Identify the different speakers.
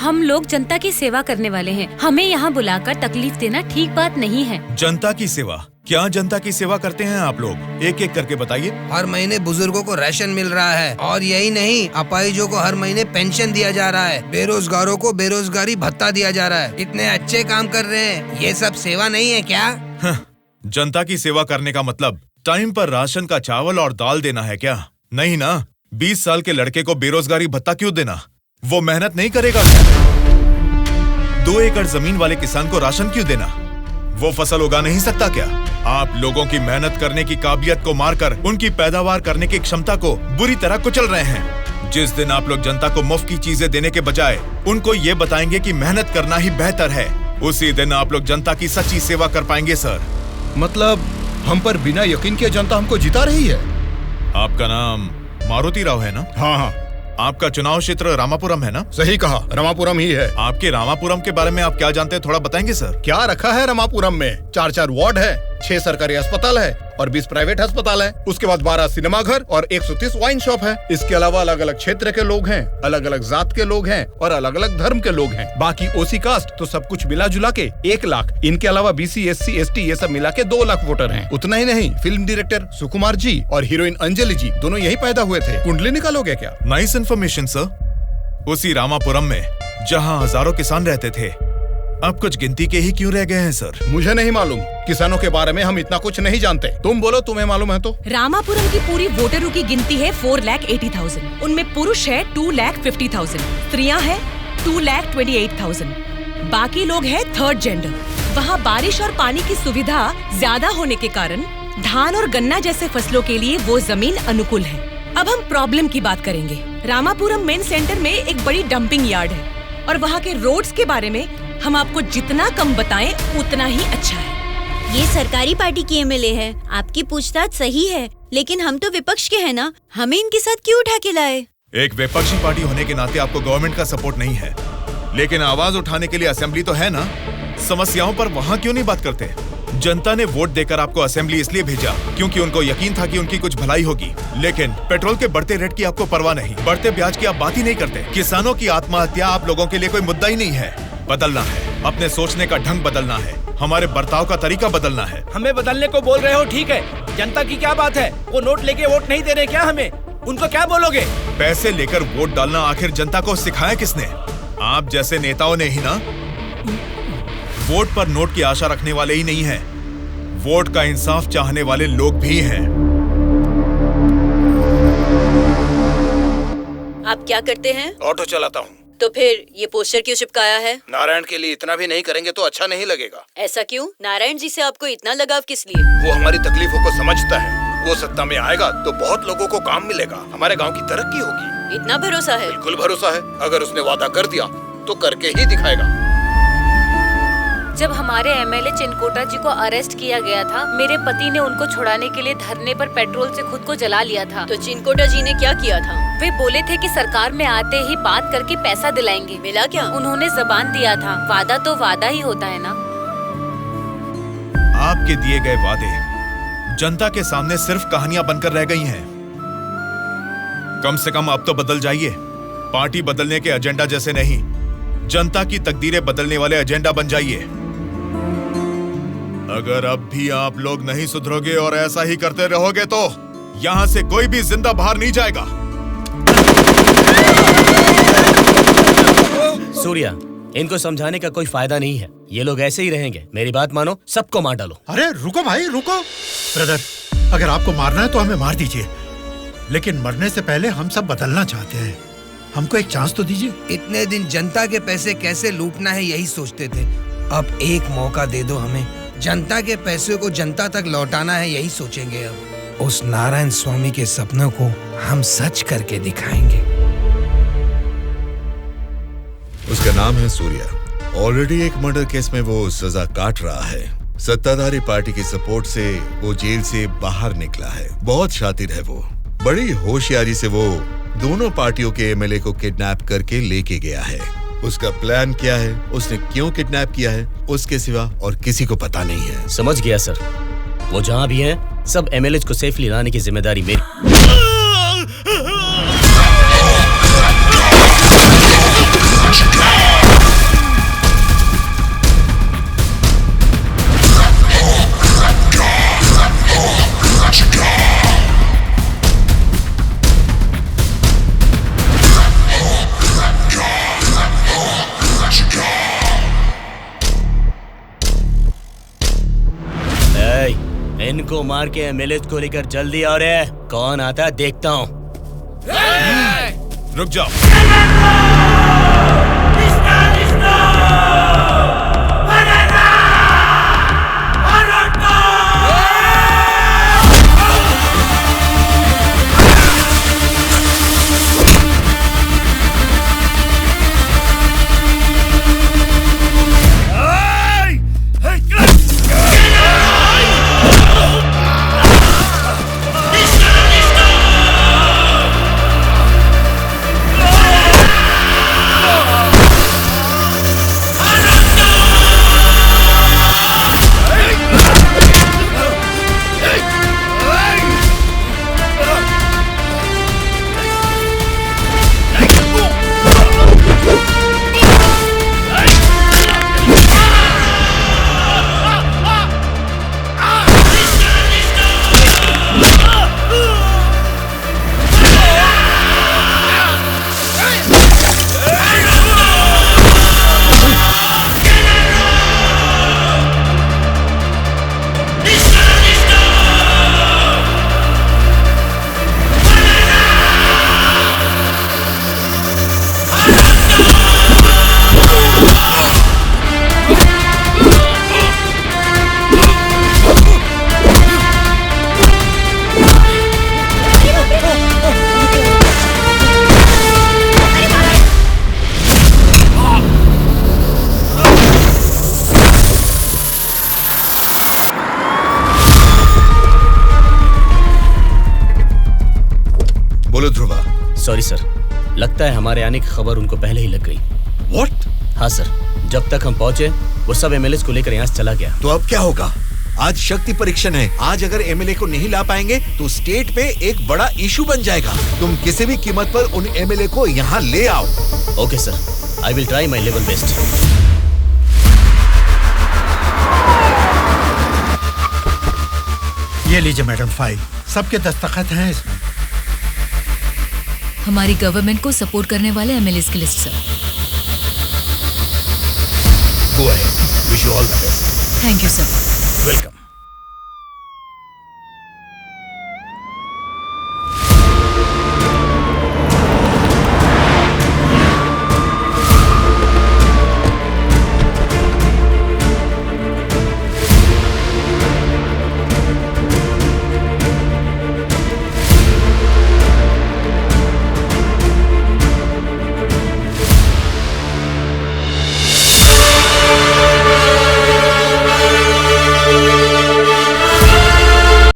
Speaker 1: हम लोग जनता की सेवा करने वाले हैं। हमें यहाँ बुलाकर तकलीफ देना ठीक बात नहीं है।
Speaker 2: जनता की सेवा? क्या जनता की सेवा करते हैं आप लोग? एक एक करके बताइए।
Speaker 3: हर महीने बुजुर्गों को राशन मिल रहा है, और यही नहीं, अपाहिजों को हर महीने पेंशन दिया जा रहा है, बेरोजगारों को बेरोजगारी भत्ता दिया जा रहा है। इतने अच्छे काम कर रहे हैं, ये सब सेवा नहीं है क्या?
Speaker 2: जनता की सेवा करने का मतलब टाइम पर राशन का चावल और दाल देना है क्या? नहीं ना। 20 साल के लड़के को बेरोजगारी भत्ता क्यों देना? वो मेहनत नहीं करेगा। 2 एकड़ जमीन वाले किसान को राशन क्यों देना? वो फसल उगा नहीं सकता क्या? आप लोगों की मेहनत करने की काबिलियत को मारकर उनकी पैदावार करने की क्षमता को बुरी तरह कुचल रहे हैं। जिस दिन आप लोग जनता को मुफ्त की चीजें देने के बजाय उनको ये बताएंगे कि मेहनत करना ही बेहतर है, उसी दिन आप लोग जनता की सच्ची सेवा कर पाएंगे सर।
Speaker 4: मतलब हम पर बिना यकीन के जनता हमको जिता रही है।
Speaker 2: आपका नाम मारुति राव है ना?
Speaker 4: हाँ हाँ।
Speaker 2: आपका चुनाव क्षेत्र रामापुरम है ना?
Speaker 4: सही कहा, रामापुरम ही है।
Speaker 2: आपके रामापुरम के बारे में आप क्या जानते हैं, थोड़ा बताएंगे सर?
Speaker 4: क्या रखा है रामापुरम में? 4 वार्ड है, 6 सरकारी अस्पताल है और 20 प्राइवेट अस्पताल है। उसके बाद 12 सिनेमा घर और 130 वाइन शॉप है। इसके अलावा अलग अलग क्षेत्र के लोग हैं, अलग अलग जात के लोग हैं और अलग अलग धर्म के लोग हैं। बाकी ओसी कास्ट तो सब कुछ मिला जुला के 1 लाख। इनके अलावा BC SC ST ये सब मिला के 2 लाख वोटर हैं। उतना ही नहीं, फिल्म डायरेक्टर सुकुमार जी और हीरोइन अंजलि जी दोनों यही पैदा हुए थे। कुंडली निकालोगे क्या?
Speaker 2: Nice information sir. उसी रामापुरम में जहाँ हजारों किसान रहते थे, अब कुछ गिनती के ही क्यों रह गए हैं सर?
Speaker 4: मुझे नहीं मालूम, किसानों के बारे में हम इतना कुछ नहीं जानते। तुम बोलो, तुम्हें मालूम है तो?
Speaker 5: रामापुरम की पूरी वोटरों की गिनती है 4,80,000। उनमें पुरुष है 2,50,000, स्त्रियां हैं 2,28,000। बाकी लोग हैं 3rd जेंडर। वहाँ बारिश और पानी की सुविधा ज्यादा होने के कारण धान और गन्ना जैसे फसलों के लिए वो जमीन अनुकूल है। अब हम प्रॉब्लम की बात करेंगे। रामापुरम मेन सेंटर में एक बड़ी डंपिंग यार्ड है, और वहाँ के रोड्स के बारे में हम आपको जितना कम बताएं उतना ही अच्छा है।
Speaker 6: ये सरकारी पार्टी की MLA है, आपकी पूछताछ सही है, लेकिन हम तो विपक्ष के हैं ना, हमें इनके साथ क्यों उठा के लाए?
Speaker 2: एक विपक्षी पार्टी होने के नाते आपको गवर्नमेंट का सपोर्ट नहीं है, लेकिन आवाज उठाने के लिए असेंबली तो है ना। समस्याओं पर वहाँ क्यों नहीं बात करते? जनता ने वोट देकर आपको असेंबली इसलिए भेजा क्योंकि उनको यकीन था कि उनकी कुछ भलाई होगी, लेकिन पेट्रोल के बढ़ते रेट की आपको परवाह नहीं, बढ़ते ब्याज की आप बात ही नहीं करते। किसानों की आत्महत्या आप लोगों के लिए कोई मुद्दा ही नहीं है। बदलना है, अपने सोचने का ढंग बदलना है, हमारे बर्ताव का तरीका बदलना है।
Speaker 7: हमें बदलने को बोल रहे हो, ठीक है, जनता की क्या बात है? वो नोट लेके वोट नहीं दे रहे क्या हमें? उनको क्या बोलोगे?
Speaker 2: पैसे लेकर वोट डालना आखिर जनता को सिखाया किसने? आप जैसे नेताओं ने ही ना। वोट पर नोट की आशा रखने वाले ही नहीं हैं, वोट का इंसाफ चाहने वाले लोग भी हैं।
Speaker 6: आप क्या करते हैं?
Speaker 4: ऑटो चलाता हूँ।
Speaker 6: तो फिर ये पोस्टर क्यों चिपकाया है?
Speaker 4: नारायण के लिए इतना भी नहीं करेंगे तो अच्छा नहीं लगेगा।
Speaker 6: ऐसा क्यों? नारायण जी से आपको इतना लगाव किस लिए?
Speaker 4: वो हमारी तकलीफों को समझता है। वो सत्ता में आएगा तो बहुत लोगों को काम मिलेगा, हमारे गांव की तरक्की होगी।
Speaker 6: इतना भरोसा है?
Speaker 4: बिल्कुल भरोसा है। अगर उसने वादा कर दिया तो करके ही दिखाएगा।
Speaker 1: जब हमारे MLA चिनकोटा जी को अरेस्ट किया गया था, मेरे पति ने उनको छुड़ाने के लिए धरने पर पेट्रोल से खुद को जला लिया था।
Speaker 6: तो चिनकोटा जी ने क्या किया था?
Speaker 1: वे बोले थे कि सरकार में आते ही बात करके पैसा दिलाएंगे।
Speaker 6: मिला क्या?
Speaker 1: उन्होंने जबान दिया था, वादा तो वादा ही होता है ना।
Speaker 2: आपके दिए गए वादे जनता के सामने सिर्फ कहानियां बनकर रह गई हैं। कम से कम अब तो बदल जाइए। पार्टी बदलने के एजेंडा जैसे नहीं, जनता की तकदीरें बदलने वाले एजेंडा बन जाइए। अगर अब भी आप लोग नहीं सुधरोगे और ऐसा ही करते रहोगे तो यहाँ से कोई भी जिंदा बाहर नहीं जाएगा।
Speaker 7: सूर्या, इनको समझाने का कोई फायदा नहीं है, ये लोग ऐसे ही रहेंगे। मेरी बात मानो, सबको मार डालो।
Speaker 8: अरे रुको भाई रुको। ब्रदर, अगर आपको मारना है तो हमें मार दीजिए, लेकिन मरने से पहले हम सब बदलना चाहते हैं। हमको एक चांस तो दीजिए।
Speaker 3: इतने दिन जनता के पैसे कैसे लूटना है यही सोचते थे, अब एक मौका दे दो हमें। जनता के पैसे को जनता तक लौटाना है यही सोचेंगे। अब उस नारायण स्वामी के सपनों को हम सच करके दिखाएंगे।
Speaker 9: उसका नाम है सूर्या। ऑलरेडी एक मर्डर केस में वो सजा काट रहा है। सत्ताधारी पार्टी की सपोर्ट से वो जेल से बाहर निकला है। बहुत शातिर है वो। बड़ी होशियारी से वो दोनों पार्टियों के MLA को किडनैप करके लेके गया है। उसका प्लान क्या है, उसने क्यों किडनैप किया है, उसके सिवा और किसी को पता नहीं है।
Speaker 7: समझ गया सर। वो जहाँ भी हैं, सब MLAs को सेफली लाने की जिम्मेदारी मेरी। इनको मार के एमएलए को लेकर जल्दी आओ रे। कौन आता है देखता हूँ।
Speaker 2: रुक जाओ।
Speaker 7: सॉरी सर, लगता है हमारे आने की खबर उनको पहले ही लग गई।
Speaker 9: What?
Speaker 7: हाँ सर, जब तक हम पहुंचे वो सब एमएलए को लेकर यहाँ से चला गया।
Speaker 9: तो अब क्या होगा? आज शक्ति परीक्षण है। आज अगर एमएलए को नहीं ला पाएंगे तो स्टेट पे एक बड़ा इशू बन जाएगा। तुम किसी भी कीमत पर उन एमएलए को यहाँ ले आओ।
Speaker 7: Okay sir, I will try my level best.
Speaker 8: ये लीजिए मैडम फाइल, सबके दस्तखत हैं इसमें।
Speaker 1: हमारी गवर्नमेंट को सपोर्ट करने वाले एमएलए की list sir.
Speaker 4: Go ahead. Wish you all the best.
Speaker 1: Thank you sir.
Speaker 4: Welcome.